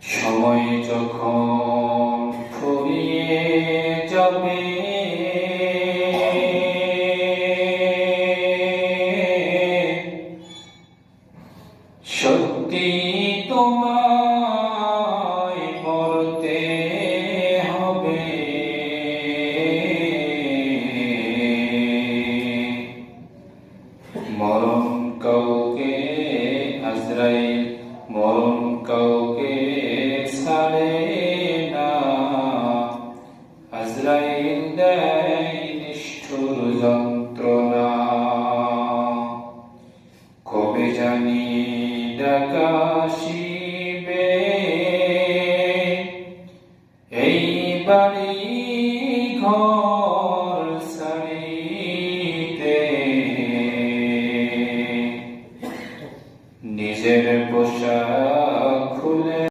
সময় যখন ফুরিয়ে যাবে, সত্যি তোমায় মরতে হবে। মরণ কাউকে আজরাইল, মরণ কাউকে ছাড়ে না। আজরাইল দেয় নিষ্ঠুর যন্ত্রণা। কবে জানি ডাক আসিবে এই বাড়ি